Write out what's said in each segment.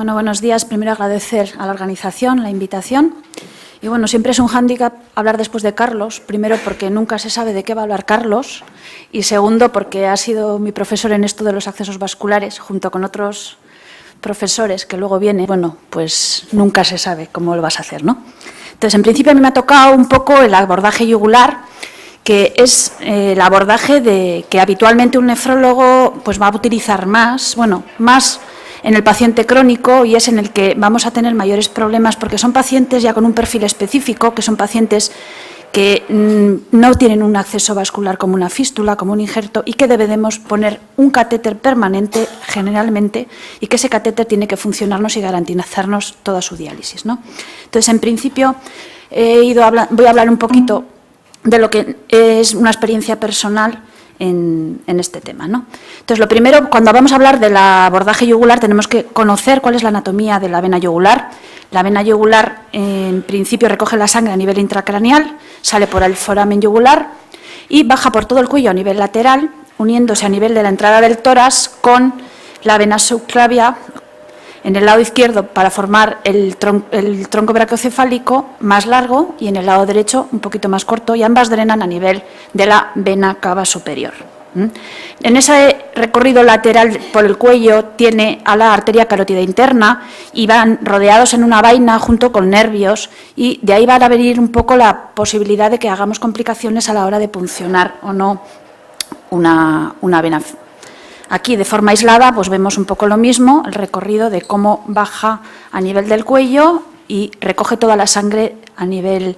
Bueno, buenos días. Primero agradecer a la organización la invitación. Y bueno, siempre es un hándicap hablar después de Carlos. Primero porque nunca se sabe de qué va a hablar Carlos. Y segundo porque ha sido mi profesor en esto de los accesos vasculares, junto con otros profesores que luego vienen. Bueno, pues nunca se sabe cómo lo vas a hacer, ¿no? Entonces, en principio a mí me ha tocado un poco el abordaje yugular, que es el abordaje que habitualmente un nefrólogo pues va a utilizar más en el paciente crónico, y es en el que vamos a tener mayores problemas porque son pacientes ya con un perfil específico, que son pacientes que no tienen un acceso vascular como una fístula, como un injerto, y que debemos poner un catéter permanente generalmente, y que ese catéter tiene que funcionarnos y garantizarnos toda su diálisis, ¿no? Entonces, en principio, voy a hablar un poquito de lo que es una experiencia personal en este tema, ¿no? Entonces, lo primero, cuando vamos a hablar del abordaje yugular, tenemos que conocer cuál es la anatomía de la vena yugular. La vena yugular, en principio, recoge la sangre a nivel intracraneal, sale por el foramen yugular y baja por todo el cuello a nivel lateral, uniéndose a nivel de la entrada del tórax con la vena subclavia en el lado izquierdo para formar el tronco brachiocefálico más largo, y en el lado derecho un poquito más corto, y ambas drenan a nivel de la vena cava superior. En ese recorrido lateral por el cuello tiene a la arteria carótida interna y van rodeados en una vaina junto con nervios, y de ahí va a venir un poco la posibilidad de que hagamos complicaciones a la hora de puncionar o no una vena. Aquí, de forma aislada, pues vemos un poco lo mismo, el recorrido de cómo baja a nivel del cuello y recoge toda la sangre a nivel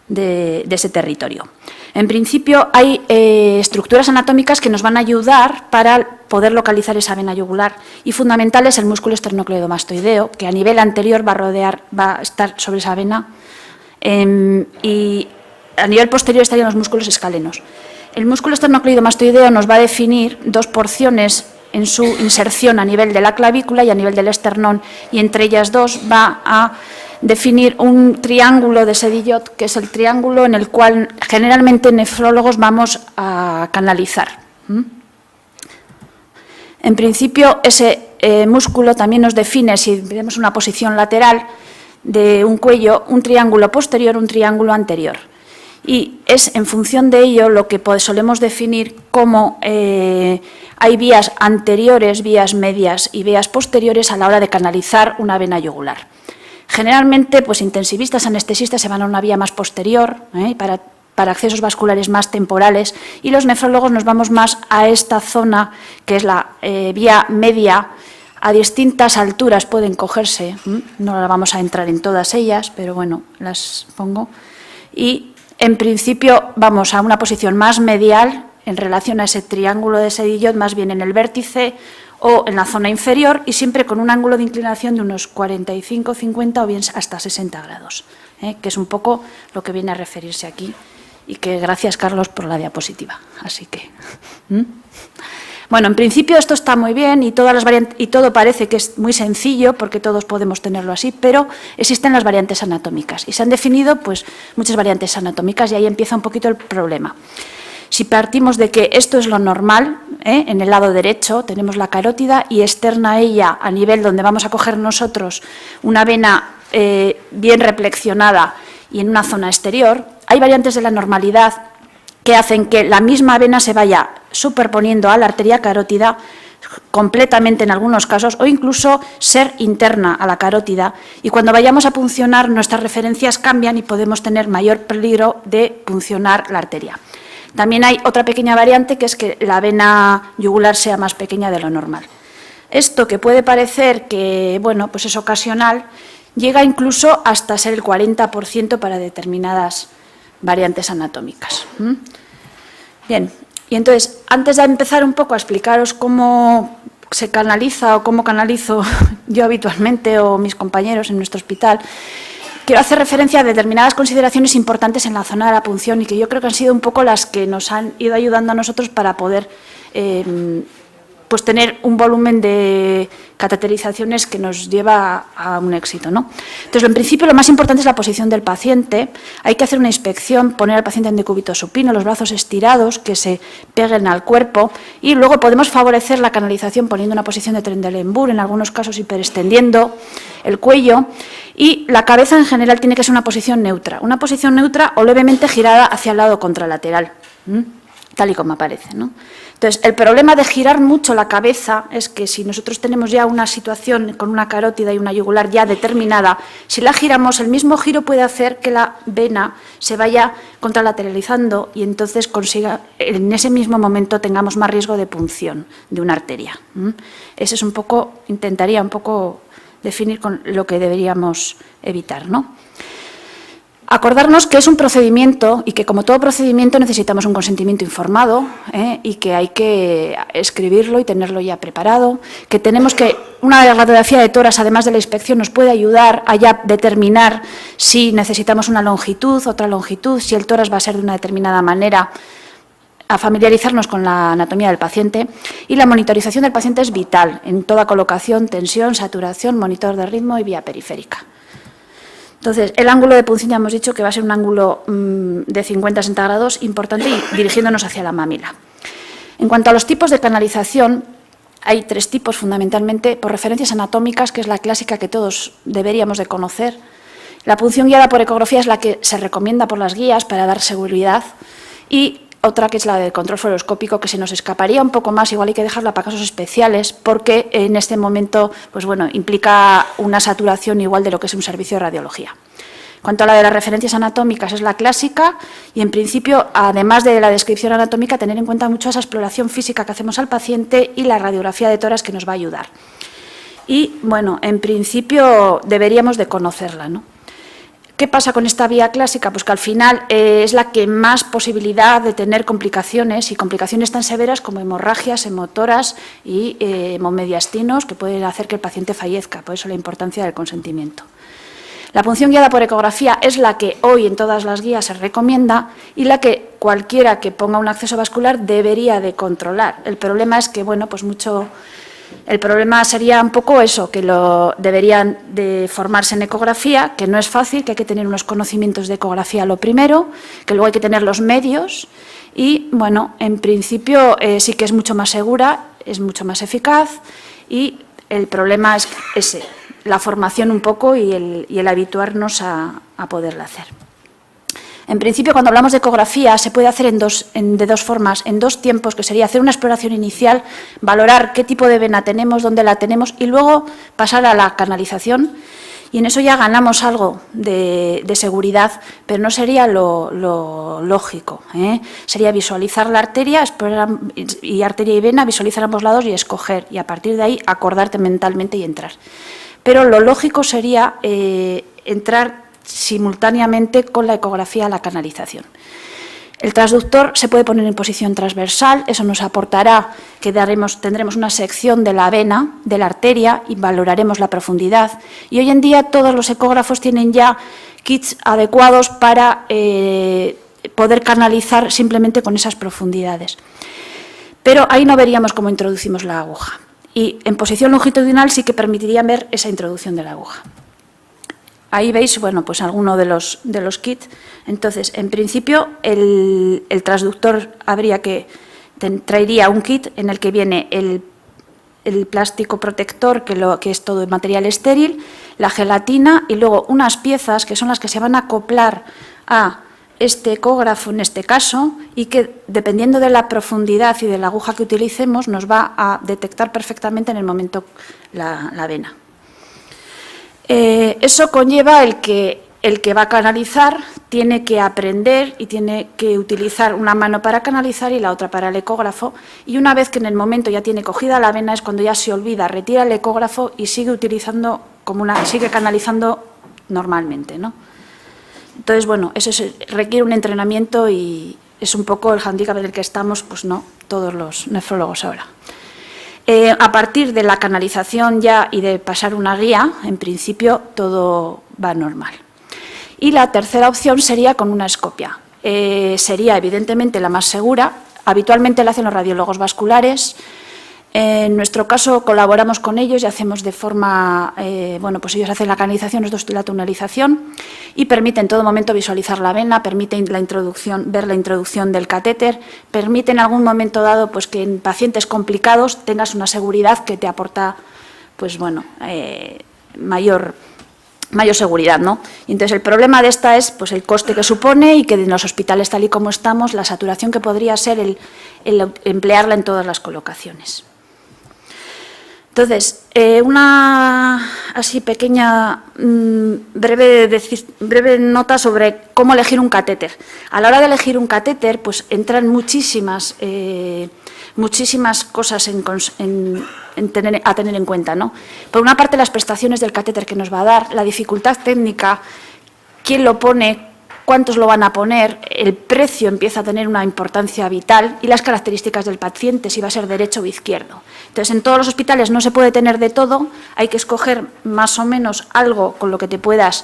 de ese territorio. En principio, hay estructuras anatómicas que nos van a ayudar para poder localizar esa vena yugular, y fundamental es el músculo esternocleidomastoideo, que a nivel anterior va a estar sobre esa vena, y a nivel posterior estarían los músculos escalenos. El músculo esternocleidomastoideo nos va a definir dos porciones en su inserción a nivel de la clavícula y a nivel del esternón, y entre ellas dos va a definir un triángulo de Sedillot, que es el triángulo en el cual generalmente nefrólogos vamos a canalizar. En principio, ese músculo también nos define, si vemos una posición lateral de un cuello, un triángulo posterior, un triángulo anterior. Y es en función de ello lo que solemos definir como hay vías anteriores, vías medias y vías posteriores a la hora de canalizar una vena yugular. Generalmente, pues intensivistas, anestesistas se van a una vía más posterior, para accesos vasculares más temporales, y los nefrólogos nos vamos más a esta zona, que es la vía media. A distintas alturas pueden cogerse, no vamos a entrar en todas ellas, pero bueno, las pongo. Y en principio vamos a una posición más medial en relación a ese triángulo de Sedillot, más bien en el vértice o en la zona inferior, y siempre con un ángulo de inclinación de unos 45, 50 o bien hasta 60 grados, que es un poco lo que viene a referirse aquí, y que gracias, Carlos, por la diapositiva. Así que, bueno, en principio esto está muy bien y todo parece que es muy sencillo porque todos podemos tenerlo así, pero existen las variantes anatómicas y se han definido pues muchas variantes anatómicas, y ahí empieza un poquito el problema. Si partimos de que esto es lo normal, en el lado derecho tenemos la carótida y externa a ella, a nivel donde vamos a coger nosotros una vena bien reflexionada y en una zona exterior, hay variantes de la normalidad que hacen que la misma vena se vaya superponiendo a la arteria carótida completamente en algunos casos, o incluso ser interna a la carótida, y cuando vayamos a puncionar nuestras referencias cambian y podemos tener mayor peligro de puncionar la arteria. También hay otra pequeña variante, que es que la vena yugular sea más pequeña de lo normal. Esto, que puede parecer que bueno, pues es ocasional, llega incluso hasta ser el 40% para determinadas variantes anatómicas. Bien, y entonces, antes de empezar un poco a explicaros cómo se canaliza o cómo canalizo yo habitualmente o mis compañeros en nuestro hospital, quiero hacer referencia a determinadas consideraciones importantes en la zona de la punción, y que yo creo que han sido un poco las que nos han ido ayudando a nosotros para poder pues tener un volumen de cateterizaciones que nos lleva a un éxito, ¿no? Entonces, en principio, lo más importante es la posición del paciente. Hay que hacer una inspección, poner al paciente en decúbito supino, los brazos estirados, que se peguen al cuerpo, y luego podemos favorecer la canalización poniendo una posición de Trendelenburg, en algunos casos hiperextendiendo el cuello, y la cabeza en general tiene que ser una posición neutra o levemente girada hacia el lado contralateral, tal y como aparece, ¿no? Entonces, el problema de girar mucho la cabeza es que si nosotros tenemos ya una situación con una carótida y una yugular ya determinada, si la giramos, el mismo giro puede hacer que la vena se vaya contralateralizando y entonces en ese mismo momento tengamos más riesgo de punción de una arteria. Ese es intentaría un poco definir con lo que deberíamos evitar, ¿no? Acordarnos que es un procedimiento y que, como todo procedimiento, necesitamos un consentimiento informado y que hay que escribirlo y tenerlo ya preparado, que una radiografía de tórax, además de la inspección, nos puede ayudar a ya determinar si necesitamos una longitud, otra longitud, si el tórax va a ser de una determinada manera, a familiarizarnos con la anatomía del paciente, y la monitorización del paciente es vital en toda colocación, tensión, saturación, monitor de ritmo y vía periférica. Entonces, el ángulo de punción ya hemos dicho que va a ser un ángulo de 50-60 grados importante y dirigiéndonos hacia la mamila. En cuanto a los tipos de canalización, hay 3 tipos fundamentalmente por referencias anatómicas, que es la clásica que todos deberíamos de conocer. La punción guiada por ecografía es la que se recomienda por las guías para dar seguridad, y otra que es la del control fluoroscópico, que se nos escaparía un poco más, igual hay que dejarla para casos especiales, porque en este momento implica una saturación igual de lo que es un servicio de radiología. En cuanto a la de las referencias anatómicas, es la clásica y, en principio, además de la descripción anatómica, tener en cuenta mucho esa exploración física que hacemos al paciente y la radiografía de tórax que nos va a ayudar. Y, en principio, deberíamos de conocerla, ¿no? ¿Qué pasa con esta vía clásica? Pues que al final es la que más posibilidad de tener complicaciones, y complicaciones tan severas como hemorragias, hemotoras y hemomediastinos, que pueden hacer que el paciente fallezca. Por eso la importancia del consentimiento. La punción guiada por ecografía es la que hoy en todas las guías se recomienda y la que cualquiera que ponga un acceso vascular debería de controlar. El problema es que, el problema sería un poco eso, que deberían de formarse en ecografía, que no es fácil, que hay que tener unos conocimientos de ecografía lo primero, que luego hay que tener los medios y, en principio sí que es mucho más segura, es mucho más eficaz, y el problema es ese, la formación un poco y el habituarnos a poderla hacer. En principio, cuando hablamos de ecografía, se puede hacer de dos formas, en 2 tiempos, que sería hacer una exploración inicial, valorar qué tipo de vena tenemos, dónde la tenemos, y luego pasar a la canalización. Y en eso ya ganamos algo de seguridad, pero no sería lo lógico. Sería visualizar la arteria, arteria y vena, visualizar ambos lados y escoger, y a partir de ahí acordarte mentalmente y entrar. Pero lo lógico sería entrar simultáneamente con la ecografía a la canalización. El transductor se puede poner en posición transversal, eso nos aportará que tendremos una sección de la vena, de la arteria, y valoraremos la profundidad. Y hoy en día todos los ecógrafos tienen ya kits adecuados para poder canalizar simplemente con esas profundidades. Pero ahí no veríamos cómo introducimos la aguja. Y en posición longitudinal sí que permitiría ver esa introducción de la aguja. Ahí veis, pues alguno de los kits. Entonces, en principio, el transductor traería un kit en el que viene el plástico protector, que es todo de material estéril, la gelatina y luego unas piezas que son las que se van a acoplar a este ecógrafo en este caso, y que, dependiendo de la profundidad y de la aguja que utilicemos, nos va a detectar perfectamente en el momento la vena. Eso conlleva el que va a canalizar tiene que aprender y tiene que utilizar una mano para canalizar y la otra para el ecógrafo, y una vez que en el momento ya tiene cogida la vena es cuando ya se olvida, retira el ecógrafo y sigue canalizando normalmente, ¿no? Entonces, eso requiere un entrenamiento y es un poco el hándicap en el que estamos, todos los nefrólogos ahora. A partir de la canalización ya y de pasar una guía, en principio todo va normal. Y la tercera opción sería con una escopia. Sería evidentemente la más segura, habitualmente la hacen los radiólogos vasculares, En nuestro caso colaboramos con ellos y hacemos de forma, bueno, pues ellos hacen la canalización, nosotros la tunelización y permiten en todo momento visualizar la vena, permiten la introducción, ver la introducción del catéter, permite en algún momento dado pues que en pacientes complicados tengas una seguridad que te aporta, pues bueno, mayor seguridad, ¿no? Y entonces el problema de esta es pues el coste que supone y que en los hospitales tal y como estamos, la saturación que podría ser el emplearla en todas las colocaciones. Entonces, una así pequeña, breve nota sobre cómo elegir un catéter. A la hora de elegir un catéter, pues entran muchísimas cosas a tener en cuenta, ¿no? Por una parte, las prestaciones del catéter que nos va a dar, la dificultad técnica, quién lo pone, cuántos lo van a poner, el precio empieza a tener una importancia vital y las características del paciente, si va a ser derecho o izquierdo. Entonces, en todos los hospitales no se puede tener de todo, hay que escoger más o menos algo con lo que te puedas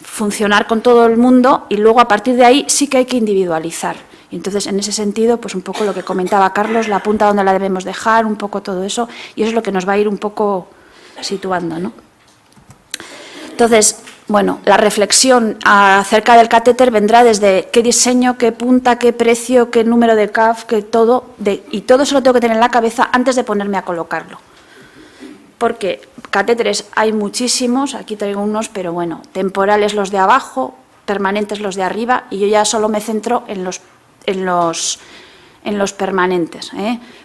funcionar con todo el mundo y luego a partir de ahí sí que hay que individualizar. Y entonces, en ese sentido, pues un poco lo que comentaba Carlos, la punta donde la debemos dejar, un poco todo eso, y eso es lo que nos va a ir un poco situando, ¿no? Entonces, bueno, la reflexión acerca del catéter vendrá desde qué diseño, qué punta, qué precio, qué número de CAF, qué todo, y todo eso lo tengo que tener en la cabeza antes de ponerme a colocarlo. Porque catéteres hay muchísimos, aquí traigo unos, pero bueno, temporales los de abajo, permanentes los de arriba, y yo ya solo me centro en los permanentes,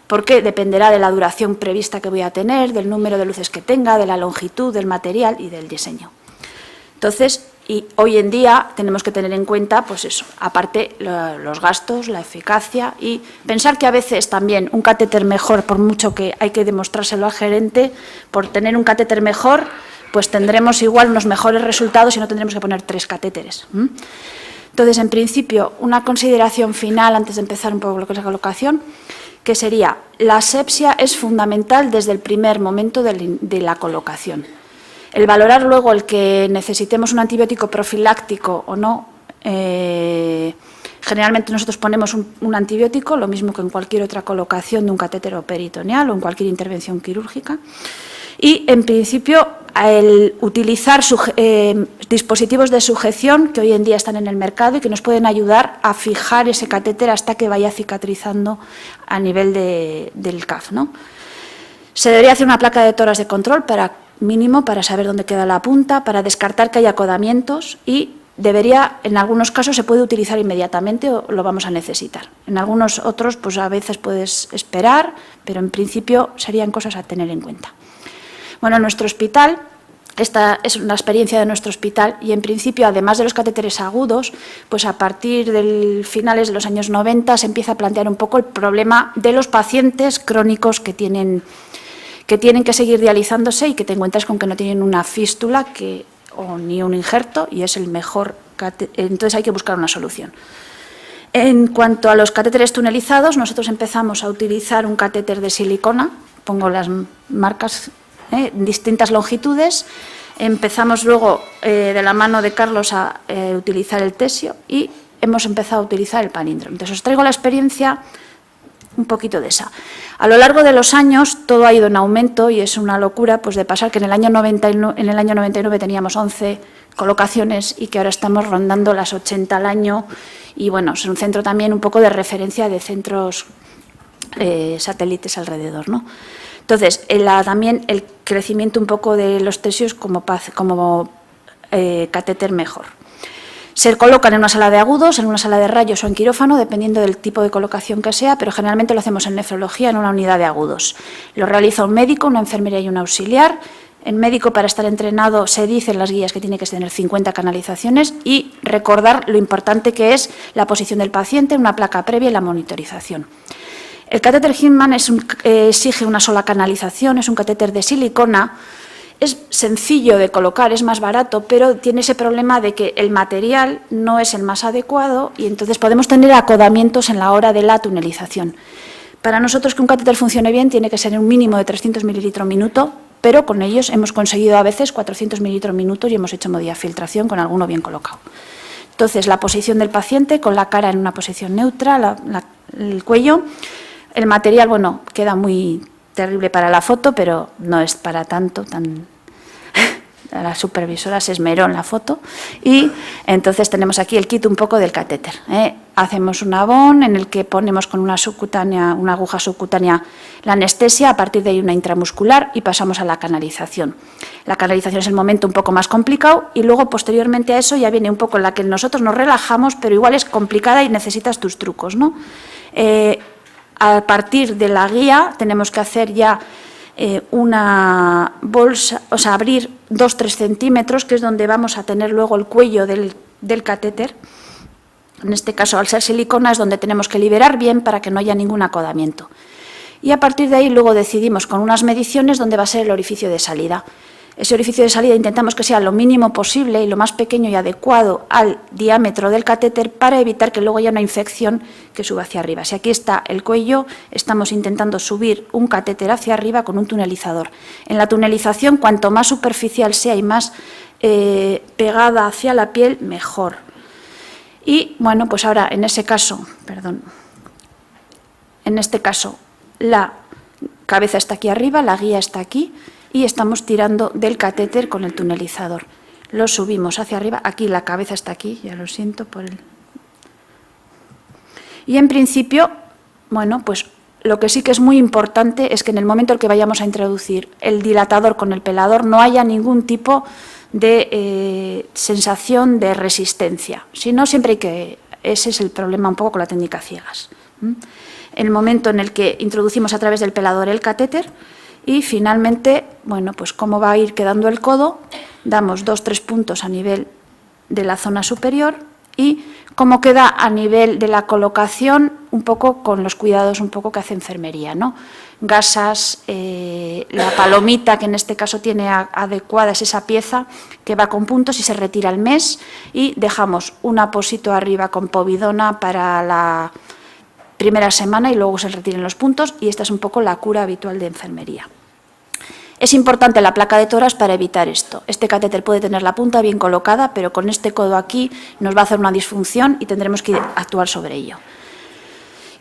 porque dependerá de la duración prevista que voy a tener, del número de luces que tenga, de la longitud, del material y del diseño. Entonces, y hoy en día tenemos que tener en cuenta, pues eso, aparte los gastos, la eficacia y pensar que a veces también un catéter mejor, por mucho que hay que demostrárselo al gerente, por tener un catéter mejor, pues tendremos igual unos mejores resultados y no tendremos que poner 3 catéteres. Entonces, en principio, una consideración final antes de empezar un poco lo que es la colocación, que sería, la asepsia es fundamental desde el primer momento de la colocación. El valorar luego el que necesitemos un antibiótico profiláctico o no, generalmente nosotros ponemos un antibiótico, lo mismo que en cualquier otra colocación de un catéter peritoneal o en cualquier intervención quirúrgica. Y, en principio, el utilizar dispositivos de sujeción que hoy en día están en el mercado y que nos pueden ayudar a fijar ese catéter hasta que vaya cicatrizando a nivel del CAF, ¿no? Se debería hacer una placa de toras de control mínimo para saber dónde queda la punta, para descartar que haya acodamientos y en algunos casos se puede utilizar inmediatamente o lo vamos a necesitar. En algunos otros, pues a veces puedes esperar, pero en principio serían cosas a tener en cuenta. Bueno, en nuestro hospital, esta es una experiencia de nuestro hospital y en principio, además de los catéteres agudos, pues a partir de finales de los años 90 se empieza a plantear un poco el problema de los pacientes crónicos que tienen que seguir dializándose y que te encuentras con que no tienen una fístula o ni un injerto y es el mejor entonces hay que buscar una solución. En cuanto a los catéteres tunelizados, nosotros empezamos a utilizar un catéter de silicona, pongo las marcas, distintas longitudes, empezamos luego de la mano de Carlos a utilizar el tesio y hemos empezado a utilizar el palíndromo. Entonces os traigo la experiencia un poquito de esa. A lo largo de los años todo ha ido en aumento y es una locura pues de pasar que en el año 99 teníamos 11 colocaciones y que ahora estamos rondando las 80 al año y bueno, es un centro también un poco de referencia de centros satélites alrededor, ¿no? Entonces, también el crecimiento un poco de los tesios como catéter mejor. Se colocan en una sala de agudos, en una sala de rayos o en quirófano, dependiendo del tipo de colocación que sea, pero generalmente lo hacemos en nefrología, en una unidad de agudos. Lo realiza un médico, una enfermera y un auxiliar. El médico, para estar entrenado, se dice en las guías que tiene que tener 50 canalizaciones y recordar lo importante que es la posición del paciente, una placa previa y la monitorización. El catéter Hinman exige una sola canalización, es un catéter de silicona. Es sencillo de colocar, es más barato, pero tiene ese problema de que el material no es el más adecuado y entonces podemos tener acodamientos en la hora de la tunelización. Para nosotros que un catéter funcione bien tiene que ser un mínimo de 300 mililitros minuto, pero con ellos hemos conseguido a veces 400 mililitros minuto y hemos hecho filtración con alguno bien colocado. Entonces, la posición del paciente con la cara en una posición neutra, el cuello, el material, bueno, queda muy terrible para la foto, pero no es para tanto, la supervisora se esmeró en la foto y entonces tenemos aquí el kit un poco del catéter. Hacemos un abón en el que ponemos con una aguja subcutánea la anestesia, a partir de ahí una intramuscular y pasamos a la canalización. La canalización es el momento un poco más complicado y luego posteriormente a eso ya viene un poco en la que nosotros nos relajamos, pero igual es complicada y necesitas tus trucos, ¿no? A partir de la guía tenemos que hacer ya una bolsa, o sea, abrir 2-3 centímetros, que es donde vamos a tener luego el cuello del catéter. En este caso, al ser silicona, es donde tenemos que liberar bien para que no haya ningún acodamiento. Y a partir de ahí luego decidimos con unas mediciones dónde va a ser el orificio de salida. Ese orificio de salida intentamos que sea lo mínimo posible y lo más pequeño y adecuado al diámetro del catéter para evitar que luego haya una infección que suba hacia arriba. Si aquí está el cuello, estamos intentando subir un catéter hacia arriba con un tunelizador. En la tunelización, cuanto más superficial sea y más pegada hacia la piel, mejor. Y bueno, pues ahora en ese caso, la cabeza está aquí arriba, la guía está aquí, y estamos tirando del catéter con el tunelizador. Lo subimos hacia arriba, aquí la cabeza está aquí, ya lo siento por el... Y en principio, bueno, pues lo que sí que es muy importante es que en el momento en que vayamos a introducir el dilatador con el pelador no haya ningún tipo de sensación de resistencia. Si no, siempre hay que... Ese es el problema un poco con la técnica ciegas. El momento en el que introducimos a través del pelador el catéter. Y finalmente, bueno, pues cómo va a ir quedando el codo, damos 2-3 puntos a nivel de la zona superior y cómo queda a nivel de la colocación, un poco con los cuidados un poco que hace enfermería, ¿no? Gasas, la palomita que en este caso tiene adecuada es esa pieza que va con puntos y se retira al mes y dejamos un apósito arriba con povidona para la primera semana y luego se retiren los puntos y esta es un poco la cura habitual de enfermería. Es importante la placa de tórax para evitar esto. Este catéter puede tener la punta bien colocada, pero con este codo aquí nos va a hacer una disfunción y tendremos que actuar sobre ello.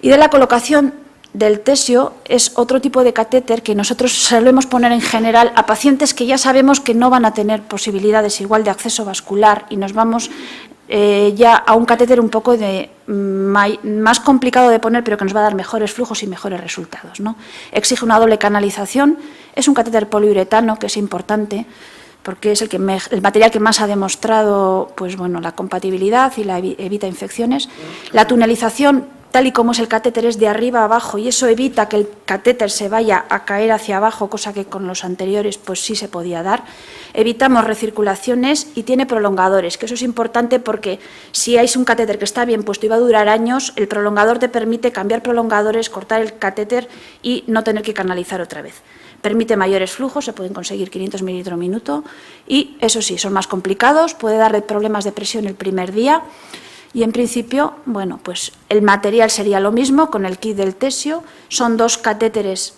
Y de la colocación del tesio es otro tipo de catéter que nosotros solemos poner en general a pacientes que ya sabemos que no van a tener posibilidades igual de acceso vascular y nos vamos ya a un catéter un poco más complicado de poner, pero que nos va a dar mejores flujos y mejores resultados, ¿no? Exige una doble canalización, es un catéter poliuretano que es importante porque es el material que más ha demostrado pues, bueno, la compatibilidad y evita infecciones. La tunelización, tal y como es el catéter, es de arriba a abajo y eso evita que el catéter se vaya a caer hacia abajo, cosa que con los anteriores pues sí se podía dar. Evitamos recirculaciones y tiene prolongadores, que eso es importante porque si hay un catéter que está bien puesto y va a durar años, el prolongador te permite cambiar prolongadores, cortar el catéter y no tener que canalizar otra vez. Permite mayores flujos, se pueden conseguir 500 mililitros minuto y eso sí, son más complicados, puede darle problemas de presión el primer día. Y en principio, bueno, pues el material sería lo mismo con el kit del tesio, son 2 catéteres,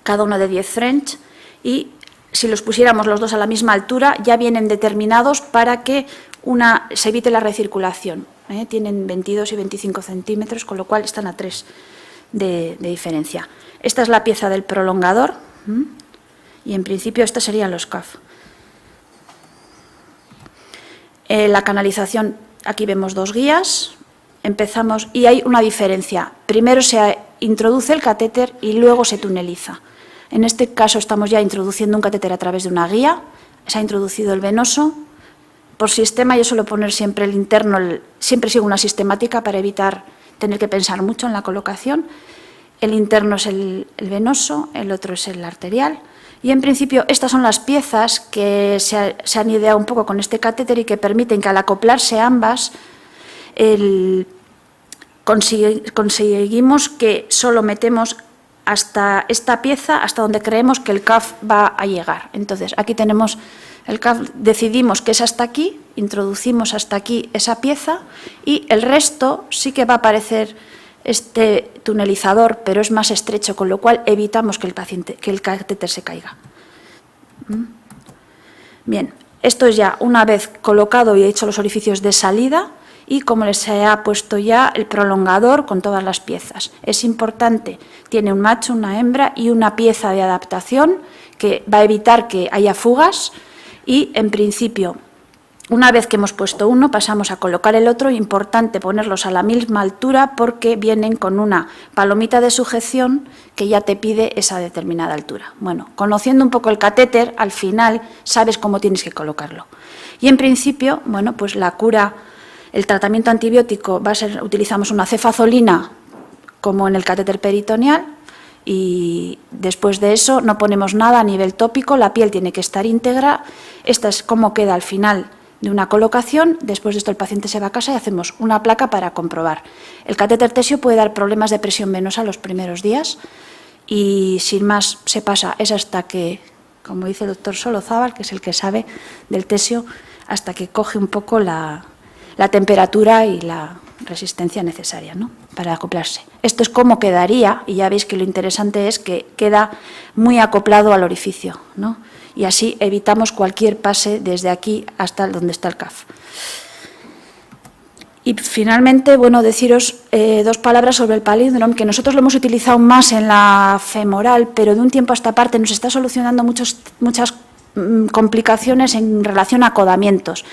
cada uno de 10 French, y si los pusiéramos los dos a la misma altura, ya vienen determinados para que se evite la recirculación. Tienen 22 y 25 centímetros, con lo cual están a 3 de diferencia. Esta es la pieza del prolongador, y en principio estos serían los CAF. La canalización. Aquí vemos 2 guías, empezamos y hay una diferencia. Primero se introduce el catéter y luego se tuneliza. En este caso estamos ya introduciendo un catéter a través de una guía, se ha introducido el venoso. Por sistema yo suelo poner siempre el interno, siempre sigo una sistemática para evitar tener que pensar mucho en la colocación. El interno es el venoso, el otro es el arterial. Y en principio estas son las piezas que se han ideado un poco con este catéter y que permiten que al acoplarse ambas conseguimos que solo metemos hasta esta pieza, hasta donde creemos que el CAF va a llegar. Entonces aquí tenemos el CAF, decidimos que es hasta aquí, introducimos hasta aquí esa pieza y el resto sí que va a aparecer este tunelizador, pero es más estrecho, con lo cual evitamos que el catéter se caiga. Bien, Esto es ya una vez colocado y hecho los orificios de salida y como les ha puesto ya el prolongador con todas las piezas. Es importante, tiene un macho, una hembra y una pieza de adaptación que va a evitar que haya fugas y, en principio, una vez que hemos puesto uno, pasamos a colocar el otro. Importante ponerlos a la misma altura porque vienen con una palomita de sujeción que ya te pide esa determinada altura. Bueno, conociendo un poco el catéter, al final sabes cómo tienes que colocarlo. Y en principio, bueno, pues la cura, el tratamiento antibiótico va a ser, utilizamos una cefazolina como en el catéter peritoneal y después de eso no ponemos nada a nivel tópico, la piel tiene que estar íntegra. Esta es cómo queda al final de una colocación. Después de esto el paciente se va a casa y hacemos una placa para comprobar. El catéter tesio puede dar problemas de presión venosa los primeros días y sin más se pasa, es hasta que, como dice el doctor Solozábal, que es el que sabe del tesio, hasta que coge un poco la temperatura y la resistencia necesaria, ¿no?, para acoplarse. Esto es cómo quedaría y ya veis que lo interesante es que queda muy acoplado al orificio, ¿no?, y así evitamos cualquier pase desde aquí hasta donde está el CAF. Y finalmente, bueno, deciros dos palabras sobre el palíndromo, que nosotros lo hemos utilizado más en la femoral, pero de un tiempo a esta parte nos está solucionando muchas complicaciones en relación a acodamientos.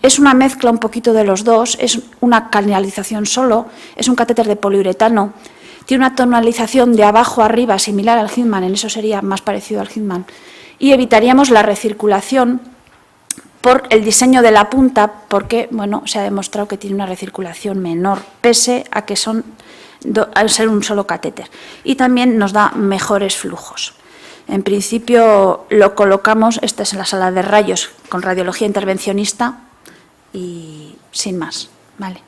Es una mezcla un poquito de los dos, es una canalización solo, es un catéter de poliuretano, tiene una tonalización de abajo a arriba similar al Hindman, en eso sería más parecido al Hindman, y evitaríamos la recirculación por el diseño de la punta, porque bueno, se ha demostrado que tiene una recirculación menor, pese a que al ser un solo catéter. Y también nos da mejores flujos. En principio lo colocamos, esta es en la sala de rayos con radiología intervencionista y sin más, ¿vale?